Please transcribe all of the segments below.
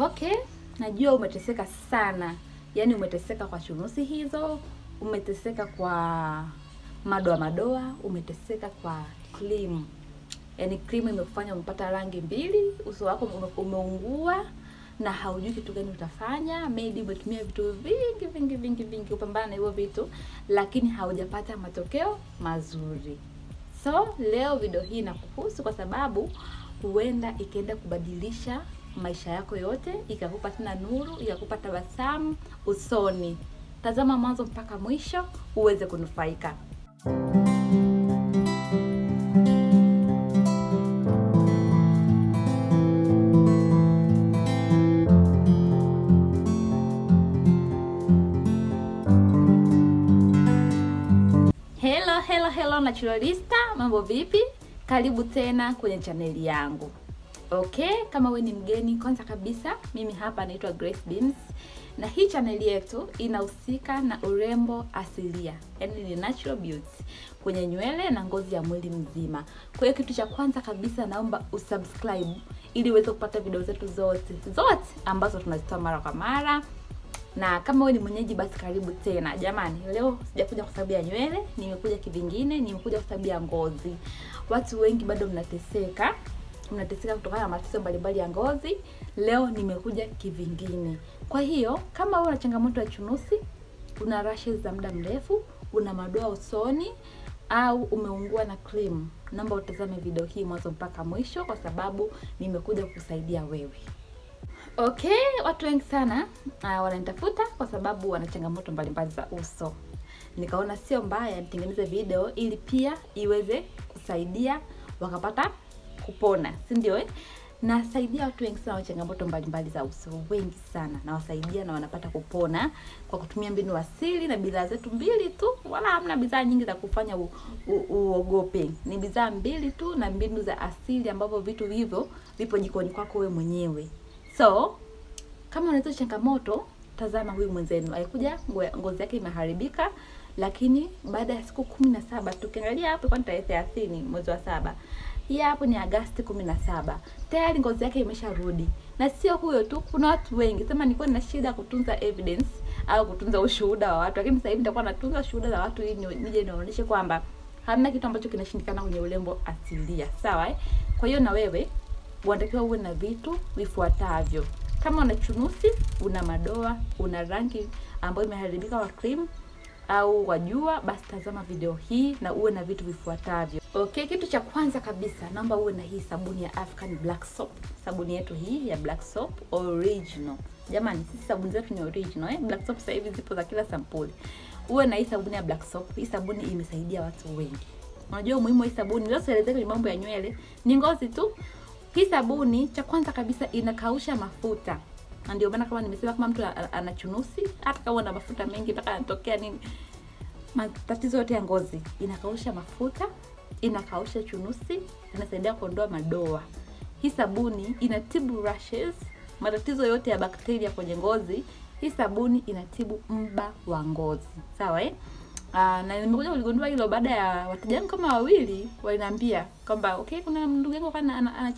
Okay, najua umeteseka sana. Yaani umeteseka kwa chunusi hizo, umeteseka kwa madoa, umeteseka kwa cream. Yaani cream imekufanya umepata rangi mbili, uso wako umeungua na haujui kitu gani utafanya. Maybe umetumia vitu vingi kupambana na hivyo vitu, lakini haujapata matokeo mazuri. So, leo video hii inakuhusu kwa sababu huenda ikaenda kubadilisha maisha yako yote, ikakupa tena nuru, ikakupa tabasamu usoni. Tazama mwanzo mpaka mwisho uweze kunufaika. Hello naturalista, mambo vipi? Karibu tena kwenye chaneli yangu. Okay, kama wewe ni mgeni, kwanza kabisa mimi hapa naitwa Grace Beams, na hii chaneli yetu inahusika na urembo asilia, yaani ni natural beauty kwenye nywele na ngozi ya mwili mzima. Kwa hiyo kitu cha kwanza kabisa naomba usubscribe ili uweze kupata video zetu zote ambazo tunazitoa mara kwa mara. Na kama wewe ni mwenyeji, basi karibu tena. Jamani, leo sijakuja kwa sababu ya nywele, nimekuja kivingine, nimekuja kwa sababu ya ngozi. Watu wengi bado mnateseka kutokana na matatizo mbalimbali ya ngozi. Leo nimekuja kivingine. Kwa hiyo, kama wewe una changamoto ya chunusi, una rashes za muda mrefu, una madoa usoni au umeungua na cream, naomba utazame video hii mwanzo mpaka mwisho kwa sababu nimekuja kukusaidia wewe. Okay, watu wengi sana wananitafuta kwa sababu wana changamoto mbalimbali za uso. Nikaona sio mbaya nitengeneze video ili pia iweze kusaidia wakapata kupona, si ndio? Nasaidia watu wengi sana wana changamoto mbalimbali za uso, wengi sana. Na wasaidia na wanapata kupona kwa kutumia mbinu asili na bidhaa zetu mbili tu. Wala hamna bidhaa nyingi za kufanya uogope. Ni bidhaa mbili tu na mbinu za asili ambapo vitu hivyo vipo jikoni kwako wewe mwenyewe. So, kama unazo changamoto, tazama huyu mwenzenu. Alikuja ngozi yake imeharibika, lakini baada ya siku 17 tukiangalia hapo kwa tarehe 30 mwezi wa 7. Hii hapo ni Agosti 17. Tayari ngozi yake imesharudi. Na sio huyo tu, kuna watu wengi. Sema nilikuwa nina shida kutunza evidence au kutunza ushuhuda wa watu, lakini sasa hivi nitakuwa natunza ushuhuda za watu ili nije nionyeshe kwamba hamna kitu ambacho kinashindikana kwenye urembo asilia. Sawa? Kwa hiyo na wewe unatakiwa uwe na vitu vifuatavyo. Kama una chunusi, una madoa, una rangi ambayo imeharibika wa cream au wajua, basi tazama video hii na uwe na vitu vifuatavyo. Okay, kitu cha kwanza kabisa naomba uwe na hii sabuni ya African Black Soap. Sabuni yetu hii ya Black Soap original. Jamani, sisi sabuni zetu ni original, Black Soap sasa hivi zipo za kila sampuli. Uwe na hii sabuni ya Black Soap. Hii sabuni imesaidia watu wengi. Unajua umuhimu wa hii sabuni? Leo sielezea kwenye mambo ya nywele, ni ngozi tu. Hii sabuni cha kwanza kabisa inakausha mafuta. Na ndio maana kama nimesema, kama mtu ana chunusi, hata kama una mafuta mengi mpaka yanatokea nini, matatizo yote ya ngozi, inakausha mafuta, inakausha chunusi, inasaidia kuondoa madoa. Hii sabuni inatibu rashes, matatizo yote ya bakteria kwenye ngozi. Hii sabuni inatibu mba wa ngozi. Sawa na nimekuja kuligundua hilo baada ya wateja wangu kama wawili waliniambia kwamba okay, kuna ndugu yangu kana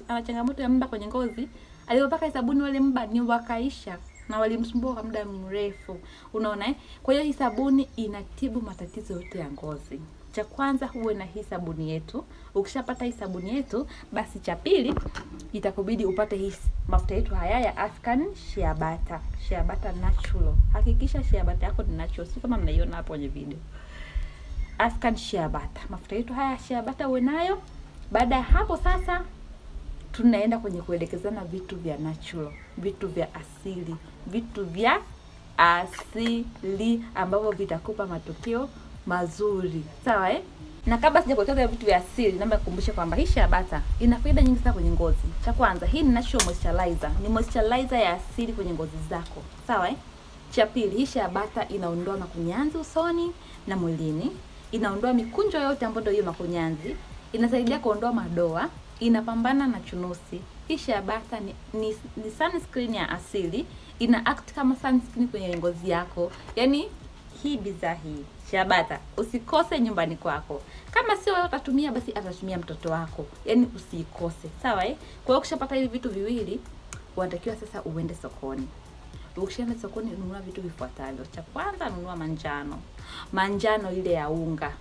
ana changamoto ya mba kwenye ngozi, alipopaka sabuni wale mba ni wakaisha na walimsumbua kwa muda mrefu. Unaona Kwa hiyo hii sabuni inatibu matatizo yote ya ngozi. Cha kwanza uwe na hii sabuni yetu. Ukishapata hii sabuni yetu, basi cha pili itakubidi upate hii mafuta yetu haya ya African Shea Butter Natural. Hakikisha shea butter yako ni natural, si kama mnaiona hapo kwenye video. African Shea Butter. Mafuta yetu haya Shea Butter uwe nayo. Baada ya hapo sasa tunaenda kwenye kuelekezana vitu vya natural, vitu vya asili, ambavyo vitakupa matokeo mazuri. Sawa Na kabla sijakuelekeza vitu vya asili, naomba nikukumbushe kwamba hii Shea Butter ina faida nyingi sana kwenye ngozi. Cha kwanza, hii ni natural moisturizer. Ni moisturizer ya asili kwenye ngozi zako. Sawa Cha pili, hii Shea Butter inaondoa makunyanzi usoni na mwilini. Inaondoa mikunjo yote ambayo ndio hiyo makunyanzi. Inasaidia kuondoa madoa, inapambana na chunusi. Hii Shea Butter ni sunscreen ya asili. Ina act kama sunscreen kwenye ngozi yako. Yaani hii bidhaa hii Shea Butter usikose nyumbani kwako. Kama sio wewe utatumia, basi atatumia mtoto wako. Yaani usikose. Sawa Kwa hiyo ukishapata hivi vitu viwili, unatakiwa sasa uende sokoni. Ukishaenda sokoni, nunua vitu vifuatavyo. Cha kwanza, nunua manjano. Manjano ile ya unga.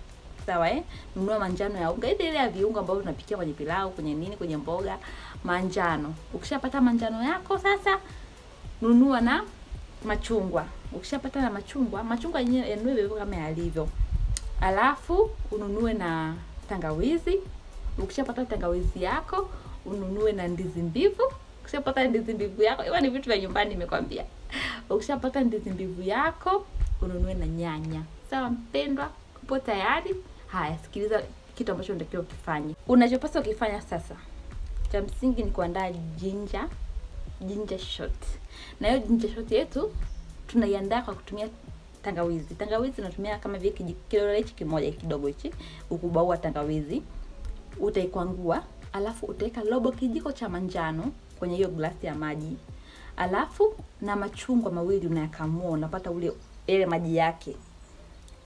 Sawa Nunua manjano ya unga. Ile ya viungo ambavyo tunapikia kwenye pilau, kwenye nini, kwenye mboga. Manjano. Ukishapata manjano yako sasa, nunua na machungwa. Ukishapata na machungwa yenyewe yanunue kama yalivyo. Alafu ununue na tangawizi. Ukishapata tangawizi yako, ununue na ndizi mbivu. Ukishapata ndizi mbivu yako, hiyo ni vitu vya nyumbani nimekwambia. Ukishapata ndizi mbivu yako, ununue na nyanya. Sawa mpendwa, upo tayari? Haya, sikiliza kitu ambacho unatakiwa ukifanye. Unachopaswa ukifanya sasa, cha msingi ni kuandaa ginger shot. Na hiyo ginger shot yetu tunaiandaa kwa kutumia tangawizi. Tangawizi tunatumia kama vile kidole hichi kimoja kidogo hichi, ukubwa wa tangawizi. Utaikwangua, alafu utaweka robo kijiko cha manjano kwenye hiyo glasi ya maji. Alafu na machungwa mawili unayakamua, unapata ile maji yake.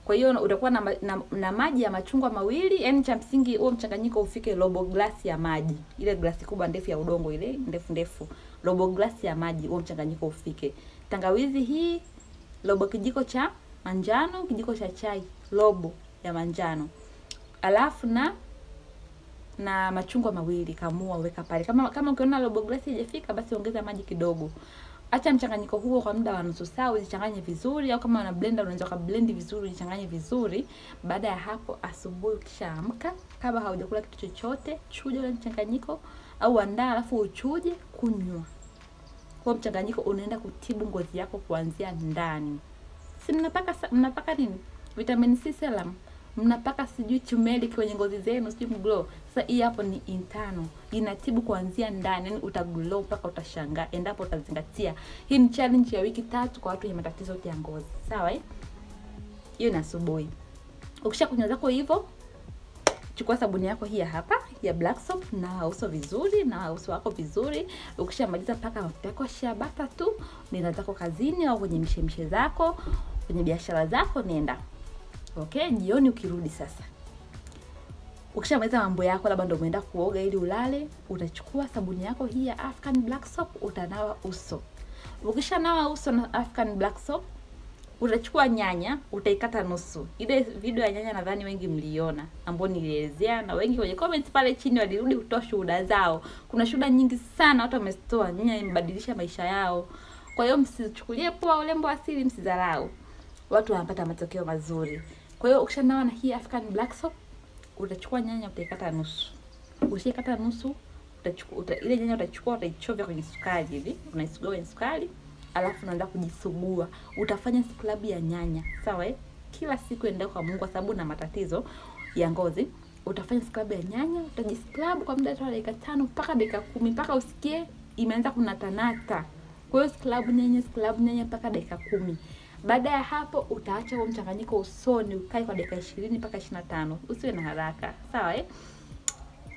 Kwa hiyo utakuwa na maji ya machungwa mawili, yani cha msingi huo mchanganyiko ufike robo glasi ya maji. Ile glasi kubwa ndefu ya udongo ile, ndefu. Robo glasi ya maji huo mchanganyiko ufike. Tangawizi hii robo kijiko cha manjano, kijiko cha chai robo ya manjano. Alafu na machungwa mawili kamua, weka pale. Kama ukiona robo glasi haijafika, basi ongeza maji kidogo. Acha mchanganyiko huo kwa muda wa nusu saa, uzichanganye vizuri, au kama una blender unaweza kublend vizuri, uzichanganye vizuri. Baada ya hapo, asubuhi ukishaamka, kabla haujakula kitu chochote, chuja ule mchanganyiko au andaa, alafu uchuje, kunywa. Kwa mchanganyiko unaenda kutibu ngozi yako kuanzia ndani. Si mnapaka nini? Vitamin C serum. Mnapaka sijui turmeric kwenye ngozi zenu, sijui glow. Sasa hii hapo ni internal. Inatibu kuanzia ndani, yani utaglow mpaka utashangaa endapo utazingatia. Hii ni challenge ya wiki 3 kwa watu wenye matatizo yote ya ngozi. Sawa Hiyo ni asubuhi. Ukishakunywa zako hivyo, chukua sabuni yako hii hapa ya black soap na uso vizuri, na uso wako vizuri. Ukishamaliza paka mafuta yako shea butter tu, nenda zako kazini au kwenye mishemishe zako, kwenye biashara zako nenda. Jioni ukirudi sasa, ukishamaliza mambo yako, labda ndio umeenda kuoga ili ulale, utachukua sabuni yako hii ya African black soap, utanawa uso. Ukishanawa uso na African black soap, utachukua nyanya, utaikata nusu. Ile video ya nyanya nadhani wengi mliona, ambao nilielezea, na wengi kwenye comments pale chini walirudi kutoa shuhuda zao. Kuna shuhuda nyingi sana watu wametoa nyanya imebadilisha maisha yao. Kwa hiyo msichukulie poa urembo asili, msidharau. Watu wanapata matokeo mazuri. Kwa hiyo ukishanawa na hii African black soap, utachukua nyanya utaikata nusu. Ukishakata nusu, ile nyanya utachukua utaichovya kwenye sukari hivi, unaisugua kwenye sukari, alafu unaanza kujisugua. Utafanya scrub ya nyanya, sawa Kila siku endelea kwa Mungu, kwa sababu na matatizo ya ngozi. Utafanya scrub ya nyanya, utajiscrub kwa muda wa dakika 5 mpaka dakika 10 mpaka usikie imeanza kunatanata. Kwa hiyo scrub nyanya mpaka dakika 10. Baada ya hapo utaacha huo mchanganyiko usoni ukae kwa dakika 20 mpaka 25. Usiwe na haraka, sawa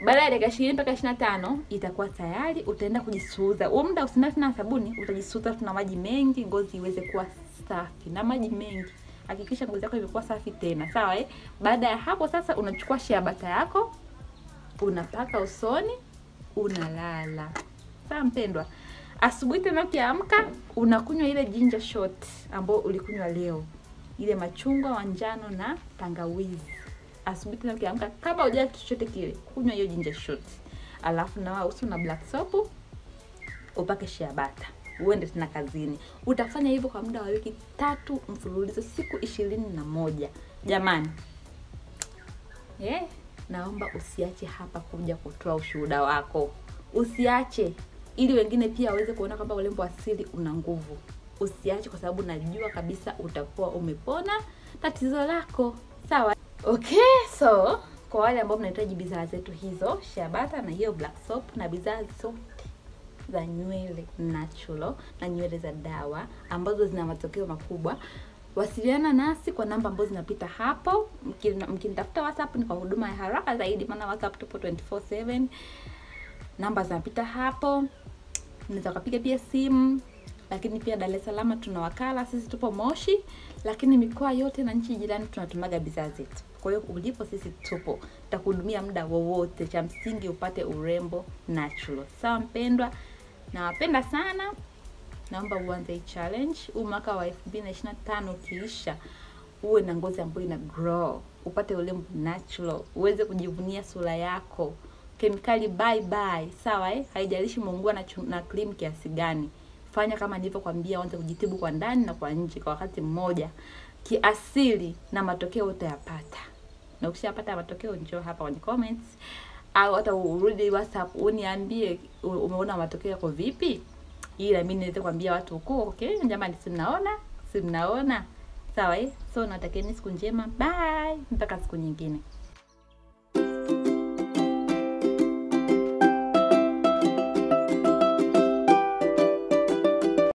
Baada ya dakika 20 mpaka 25 itakuwa tayari, utaenda kujisuuza. Huo muda usinae na sabuni, utajisuuza tuna maji mengi, ngozi iweze kuwa safi na maji mengi. Hakikisha ngozi yako imekuwa safi tena, sawa Baada ya hapo sasa unachukua shea butter yako, unapaka usoni, unalala. Sawa mpendwa. Asubuhi tena ukiamka, unakunywa ile ginger shot ambayo ulikunywa leo. Ile machungwa, manjano na tangawizi. Asubuhi tena ukiamka, kabla hujala kitu chochote kile, kunywa hiyo ginger shot. Alafu nawa uso na black soap, upake shea butter. Uende tena kazini. Utafanya hivyo kwa muda wa wiki 3 mfululizo, siku 21. Jamani. Naomba usiache hapa kuja kutoa ushuhuda wako. Usiache. Ili wengine pia waweze kuona kwamba urembo asili una nguvu. Usiache, kwa sababu najua kabisa utakuwa umepona tatizo lako. Sawa so kwa wale ambao mnahitaji bidhaa zetu hizo, shea butter na hiyo black soap na bidhaa zote za nywele natural na nywele za dawa ambazo zina matokeo makubwa, wasiliana nasi kwa namba ambazo zinapita hapo. Mkinitafuta WhatsApp ni kwa huduma ya haraka zaidi, maana WhatsApp tupo 24/7. Namba zinapita hapo. Unaweza kupiga pia simu, lakini pia Dar es Salaam tuna wakala, sisi tupo Moshi, lakini mikoa yote na nchi jirani tunatumaga bidhaa zetu. Kwa hiyo ulipo sisi tupo, tutakuhudumia muda wowote. Cha msingi upate urembo natural. Sawa mpendwa, Nawapenda sana. Naomba uanze hii challenge. Huu mwaka wa 2025 ukiisha, uwe na ngozi ambayo ina grow, upate urembo natural, uweze kujivunia sura yako. Kemikali bye bye, sawa Haijalishi muungua na cream kiasi gani. Fanya kama nilivyokuambia, anza kujitibu kwa ndani na kwa nje kwa wakati mmoja. Kiasili na matokeo utayapata. Na ukishapata matokeo njoo hapa kwenye comments au hata urudi WhatsApp uniambie umeona matokeo yako vipi, ili mimi niweze kuambia watu huko, okay jamani, si mnaona sawa So natakieni siku njema, bye mpaka siku nyingine.